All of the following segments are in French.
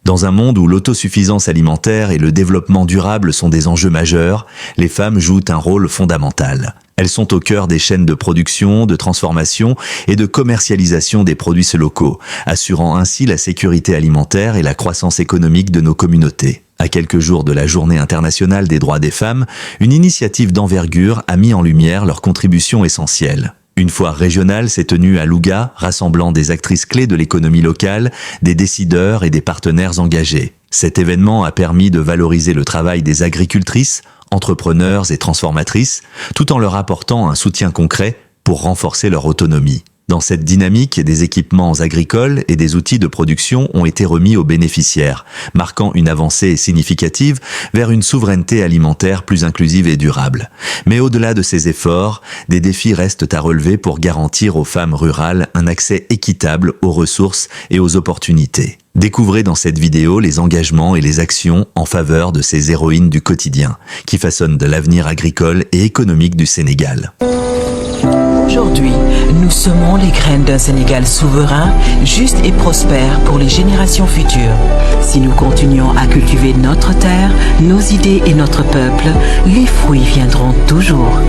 Dans un monde où l'autosuffisance alimentaire et le développement durable sont des enjeux majeurs, les femmes jouent un rôle fondamental. Elles sont au cœur des chaînes de production, de transformation et de commercialisation des produits locaux, assurant ainsi la sécurité alimentaire et la croissance économique de nos communautés. À quelques jours de la Journée internationale des droits des femmes, une initiative d'envergure a mis en lumière leurs contributions essentielles. Une foire régionale s'est tenue à Louga, rassemblant des actrices clés de l'économie locale, des décideurs et des partenaires engagés. Cet événement a permis de valoriser le travail des agricultrices, entrepreneurs et transformatrices, tout en leur apportant un soutien concret pour renforcer leur autonomie. Dans cette dynamique, des équipements agricoles et des outils de production ont été remis aux bénéficiaires, marquant une avancée significative vers une souveraineté alimentaire plus inclusive et durable. Mais au-delà de ces efforts, des défis restent à relever pour garantir aux femmes rurales un accès équitable aux ressources et aux opportunités. Découvrez dans cette vidéo les engagements et les actions en faveur de ces héroïnes du quotidien, qui façonnent de l'avenir agricole et économique du Sénégal. Aujourd'hui, nous semons les graines d'un Sénégal souverain, juste et prospère pour les générations futures. Si nous continuons à cultiver notre terre, nos idées et notre peuple, les fruits viendront toujours.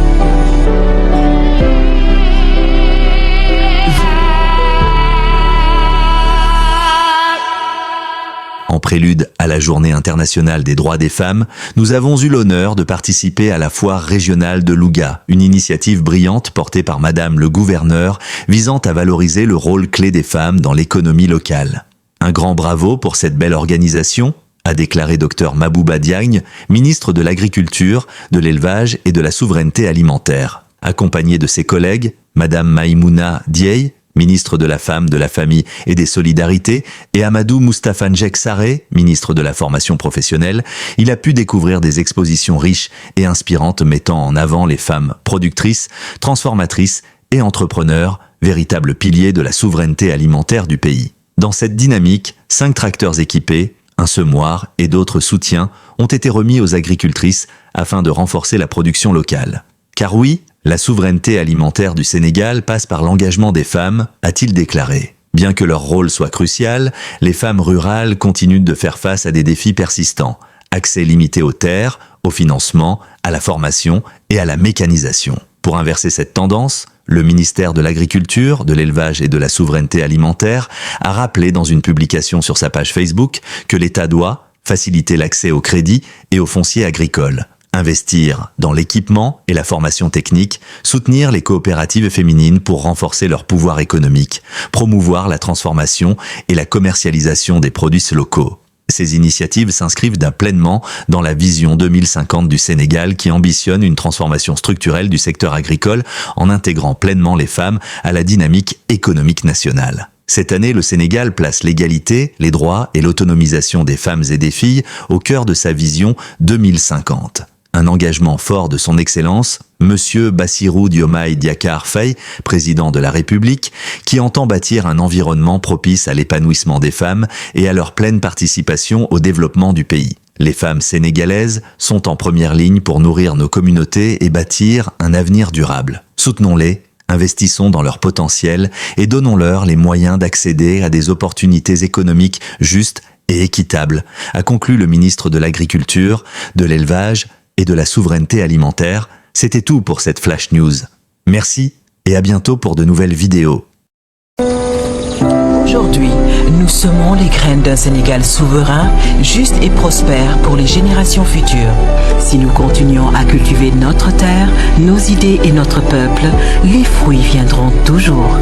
En prélude à la Journée internationale des droits des femmes, nous avons eu l'honneur de participer à la foire régionale de Louga, une initiative brillante portée par Madame le Gouverneur visant à valoriser le rôle clé des femmes dans l'économie locale. Un grand bravo pour cette belle organisation, a déclaré Dr Mabouba Diagne, ministre de l'Agriculture, de l'Élevage et de la Souveraineté alimentaire. Accompagné de ses collègues, Madame Maïmouna Dieye, ministre de la Femme, de la Famille et des Solidarités, et Amadou Moustapha Njek Sarré, ministre de la Formation professionnelle, il a pu découvrir des expositions riches et inspirantes mettant en avant les femmes productrices, transformatrices et entrepreneurs, véritables piliers de la souveraineté alimentaire du pays. Dans cette dynamique, 5 tracteurs équipés, un semoir et d'autres soutiens ont été remis aux agricultrices afin de renforcer la production locale. Car oui, la souveraineté alimentaire du Sénégal passe par l'engagement des femmes, a-t-il déclaré. Bien que leur rôle soit crucial, les femmes rurales continuent de faire face à des défis persistants. Accès limité aux terres, au financement, à la formation et à la mécanisation. Pour inverser cette tendance, le ministère de l'Agriculture, de l'Élevage et de la Souveraineté alimentaire a rappelé dans une publication sur sa page Facebook que l'État doit faciliter l'accès au crédit et au foncier agricole. Investir dans l'équipement et la formation technique, soutenir les coopératives féminines pour renforcer leur pouvoir économique, promouvoir la transformation et la commercialisation des produits locaux. Ces initiatives s'inscrivent pleinement dans la vision 2050 du Sénégal qui ambitionne une transformation structurelle du secteur agricole en intégrant pleinement les femmes à la dynamique économique nationale. Cette année, le Sénégal place l'égalité, les droits et l'autonomisation des femmes et des filles au cœur de sa vision 2050. Un engagement fort de son Excellence, Monsieur Bassirou Diomaye Diakhar Faye, président de la République, qui entend bâtir un environnement propice à l'épanouissement des femmes et à leur pleine participation au développement du pays. Les femmes sénégalaises sont en première ligne pour nourrir nos communautés et bâtir un avenir durable. Soutenons-les, investissons dans leur potentiel et donnons-leur les moyens d'accéder à des opportunités économiques justes et équitables, a conclu le ministre de l'Agriculture, de l'Élevage et de la Souveraineté alimentaire. C'était tout pour cette Flash News. Merci et à bientôt pour de nouvelles vidéos. Aujourd'hui, nous semons les graines d'un Sénégal souverain, juste et prospère pour les générations futures. Si nous continuons à cultiver notre terre, nos idées et notre peuple, les fruits viendront toujours.